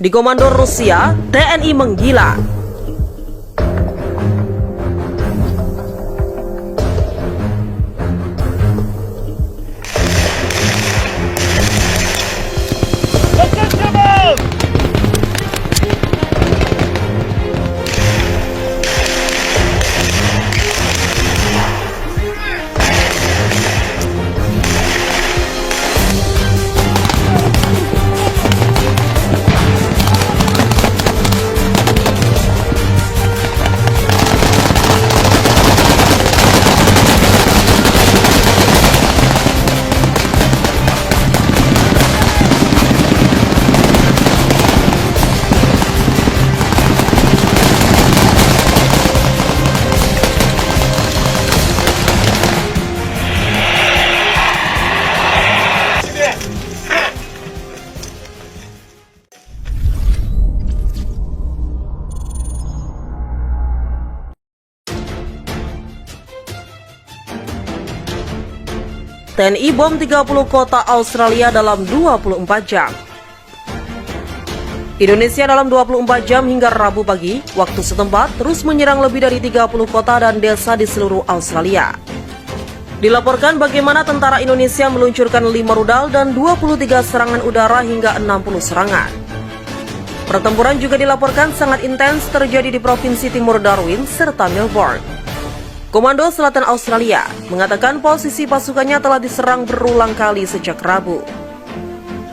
Di komando Rusia, TNI menggila. TNI bom 30 kota Australia dalam 24 jam. Indonesia dalam 24 jam hingga Rabu pagi, waktu setempat terus menyerang lebih dari 30 kota dan desa di seluruh Australia. Dilaporkan bagaimana tentara Indonesia meluncurkan 5 rudal dan 23 serangan udara hingga 60 serangan. Pertempuran juga dilaporkan sangat intens terjadi di Provinsi Timur Darwin serta Melbourne. Komando Selatan Australia mengatakan posisi pasukannya telah diserang berulang kali sejak Rabu.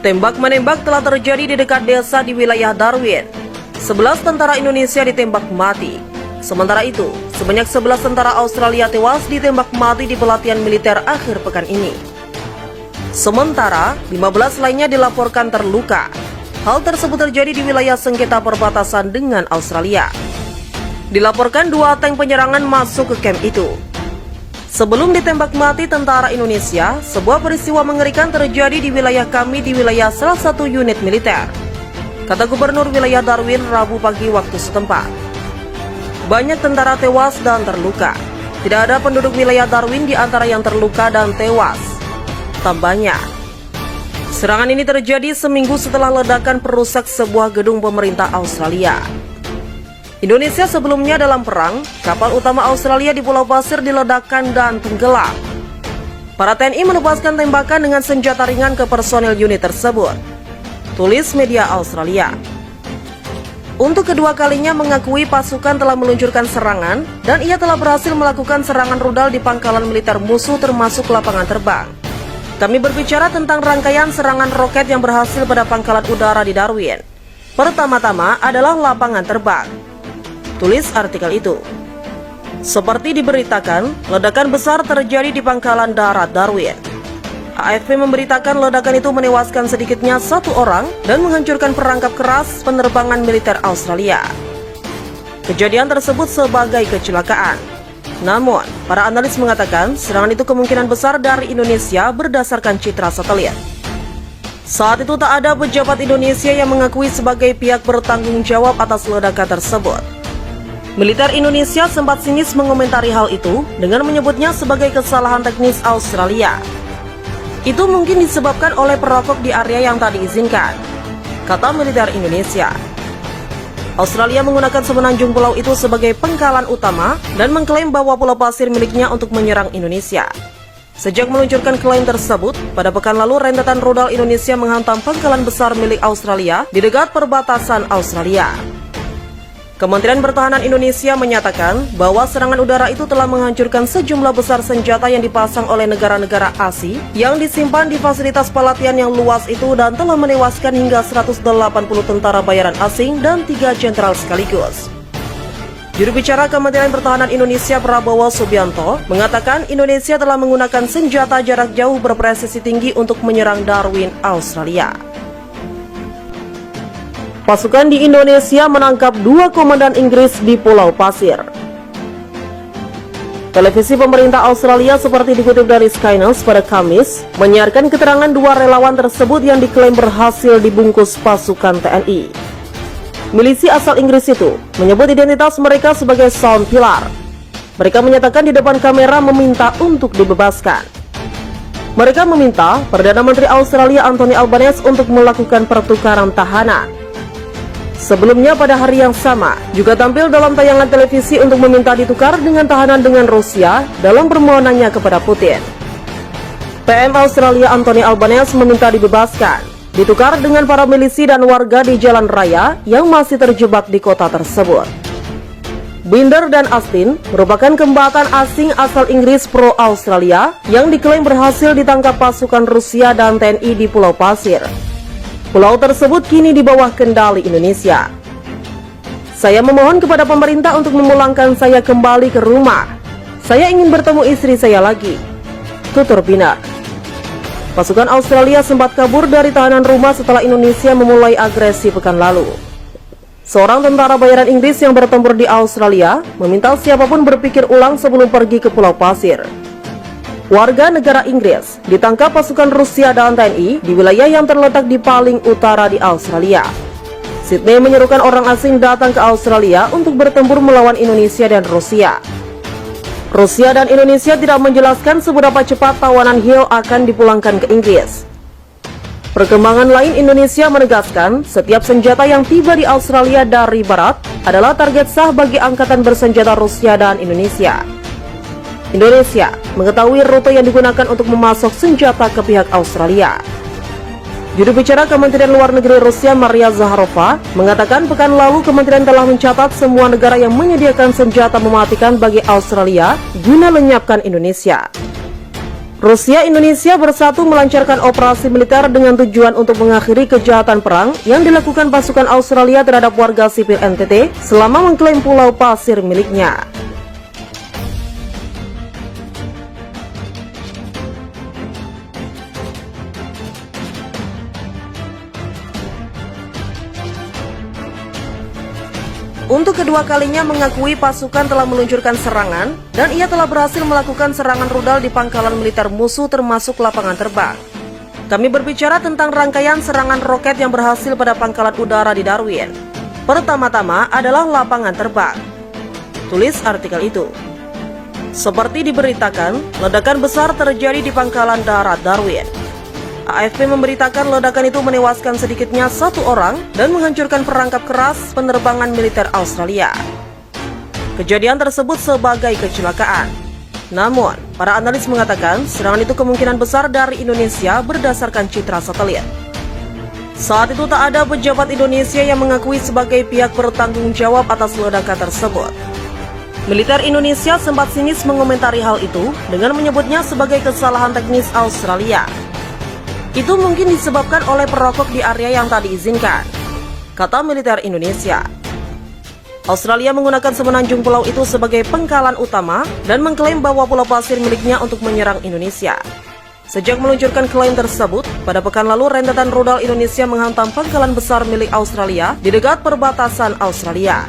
Tembak-menembak telah terjadi di dekat desa di wilayah Darwin. 11 tentara Indonesia ditembak mati. Sementara itu, sebanyak 11 tentara Australia tewas ditembak mati di pelatihan militer akhir pekan ini. Sementara, 15 lainnya dilaporkan terluka. Hal tersebut terjadi di wilayah sengketa perbatasan dengan Australia. Dilaporkan 2 tank penyerangan masuk ke kamp itu. Sebelum ditembak mati tentara Indonesia, sebuah peristiwa mengerikan terjadi di wilayah kami di wilayah salah satu unit militer, kata Gubernur wilayah Darwin Rabu pagi waktu setempat. Banyak tentara tewas dan terluka. Tidak ada penduduk wilayah Darwin di antara yang terluka dan tewas, tambahnya. Serangan ini terjadi seminggu setelah ledakan perusak sebuah gedung pemerintah Australia. Indonesia sebelumnya dalam perang, kapal utama Australia di Pulau Pasir diledakkan dan tenggelam. Para TNI melepaskan tembakan dengan senjata ringan ke personel unit tersebut, tulis media Australia. Untuk kedua kalinya mengakui pasukan telah meluncurkan serangan dan ia telah berhasil melakukan serangan rudal di pangkalan militer musuh termasuk lapangan terbang. Kami berbicara tentang rangkaian serangan roket yang berhasil pada pangkalan udara di Darwin. Pertama-tama adalah lapangan terbang, tulis artikel itu. Seperti diberitakan, ledakan besar terjadi di pangkalan darat Darwin. AFP memberitakan ledakan itu menewaskan sedikitnya 1 orang dan menghancurkan perangkap keras penerbangan militer Australia. Kejadian tersebut sebagai kecelakaan. Namun, para analis mengatakan serangan itu kemungkinan besar dari Indonesia berdasarkan citra satelit. Saat itu tak ada pejabat Indonesia yang mengakui sebagai pihak bertanggung jawab atas ledakan tersebut. Militer Indonesia sempat sinis mengomentari hal itu dengan menyebutnya sebagai kesalahan teknis Australia. Itu mungkin disebabkan oleh perokok di area yang tak diizinkan, kata militer Indonesia. Australia menggunakan semenanjung pulau itu sebagai pangkalan utama dan mengklaim bahwa Pulau Pasir miliknya untuk menyerang Indonesia. Sejak meluncurkan klaim tersebut, pada pekan lalu rentetan rudal Indonesia menghantam pangkalan besar milik Australia di dekat perbatasan Australia. Kementerian Pertahanan Indonesia menyatakan bahwa serangan udara itu telah menghancurkan sejumlah besar senjata yang dipasang oleh negara-negara ASI yang disimpan di fasilitas pelatihan yang luas itu dan telah menewaskan hingga 180 tentara bayaran asing dan 3 jenderal sekaligus. Juru bicara Kementerian Pertahanan Indonesia Prabowo Subianto mengatakan Indonesia telah menggunakan senjata jarak jauh berpresisi tinggi untuk menyerang Darwin, Australia. Pasukan di Indonesia menangkap 2 komandan Inggris di Pulau Pasir. Televisi pemerintah Australia seperti dikutip dari Sky News pada Kamis menyiarkan keterangan 2 relawan tersebut yang diklaim berhasil dibungkus pasukan TNI. Milisi asal Inggris itu menyebut identitas mereka sebagai Sound Pillar. Mereka menyatakan di depan kamera meminta untuk dibebaskan. Mereka meminta Perdana Menteri Australia Anthony Albanese untuk melakukan pertukaran tahanan. Sebelumnya pada hari yang sama, juga tampil dalam tayangan televisi untuk meminta ditukar dengan tahanan dengan Rusia dalam permohonannya kepada Putin. PM Australia Anthony Albanese meminta dibebaskan, ditukar dengan para milisi dan warga di jalan raya yang masih terjebak di kota tersebut. Binder dan Austin merupakan kembatan asing asal Inggris pro-Australia yang diklaim berhasil ditangkap pasukan Rusia dan TNI di Pulau Pasir. Pulau tersebut kini di bawah kendali Indonesia. Saya memohon kepada pemerintah untuk memulangkan saya kembali ke rumah. Saya ingin bertemu istri saya lagi, tutur Binder. Pasukan Australia sempat kabur dari tahanan rumah setelah Indonesia memulai agresi pekan lalu. Seorang tentara bayaran Inggris yang bertempur di Australia meminta siapapun berpikir ulang sebelum pergi ke Pulau Pasir. Warga negara Inggris ditangkap pasukan Rusia dan TNI di wilayah yang terletak di paling utara di Australia. Sydney menyerukan orang asing datang ke Australia untuk bertempur melawan Indonesia dan Rusia. Rusia dan Indonesia tidak menjelaskan seberapa cepat tawanan Hill akan dipulangkan ke Inggris. Perkembangan lain, Indonesia menegaskan setiap senjata yang tiba di Australia dari barat adalah target sah bagi angkatan bersenjata Rusia dan Indonesia. Indonesia mengetahui rute yang digunakan untuk memasok senjata ke pihak Australia. Juru bicara Kementerian Luar Negeri Rusia Maria Zakharova mengatakan pekan lalu kementerian telah mencatat semua negara yang menyediakan senjata mematikan bagi Australia guna lenyapkan Indonesia. Rusia Indonesia bersatu melancarkan operasi militer dengan tujuan untuk mengakhiri kejahatan perang yang dilakukan pasukan Australia terhadap warga sipil NTT selama mengklaim Pulau Pasir miliknya. Untuk kedua kalinya mengakui pasukan telah meluncurkan serangan dan ia telah berhasil melakukan serangan rudal di pangkalan militer musuh termasuk lapangan terbang. Kami berbicara tentang rangkaian serangan roket yang berhasil pada pangkalan udara di Darwin. Pertama-tama adalah lapangan terbang, tulis artikel itu. Seperti diberitakan, ledakan besar terjadi di pangkalan darat Darwin. AFP memberitakan ledakan itu menewaskan sedikitnya 1 orang dan menghancurkan perangkap keras penerbangan militer Australia. Kejadian tersebut sebagai kecelakaan. Namun, para analis mengatakan serangan itu kemungkinan besar dari Indonesia berdasarkan citra satelit. Saat itu tak ada pejabat Indonesia yang mengakui sebagai pihak bertanggung jawab atas ledakan tersebut. Militer Indonesia sempat sinis mengomentari hal itu dengan menyebutnya sebagai kesalahan teknis Australia. Itu mungkin disebabkan oleh perokok di area yang tak diizinkan, kata militer Indonesia. Australia menggunakan semenanjung pulau itu sebagai pangkalan utama dan mengklaim bahwa Pulau Pasir miliknya untuk menyerang Indonesia. Sejak meluncurkan klaim tersebut, pada pekan lalu rentetan rudal Indonesia menghantam pangkalan besar milik Australia di dekat perbatasan Australia.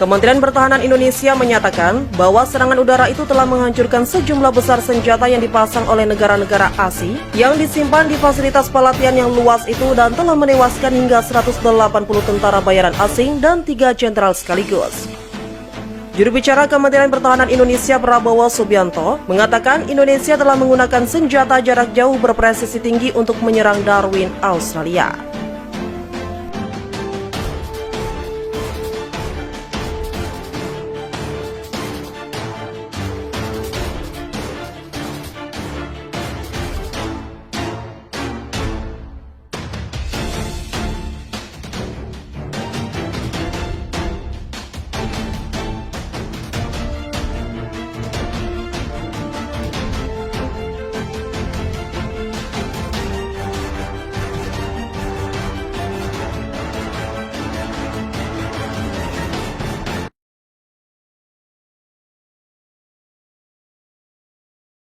Kementerian Pertahanan Indonesia menyatakan bahwa serangan udara itu telah menghancurkan sejumlah besar senjata yang dipasang oleh negara-negara ASI yang disimpan di fasilitas pelatihan yang luas itu dan telah menewaskan hingga 180 tentara bayaran asing dan 3 jenderal sekaligus. Juru bicara Kementerian Pertahanan Indonesia Prabowo Subianto mengatakan Indonesia telah menggunakan senjata jarak jauh berpresisi tinggi untuk menyerang Darwin, Australia.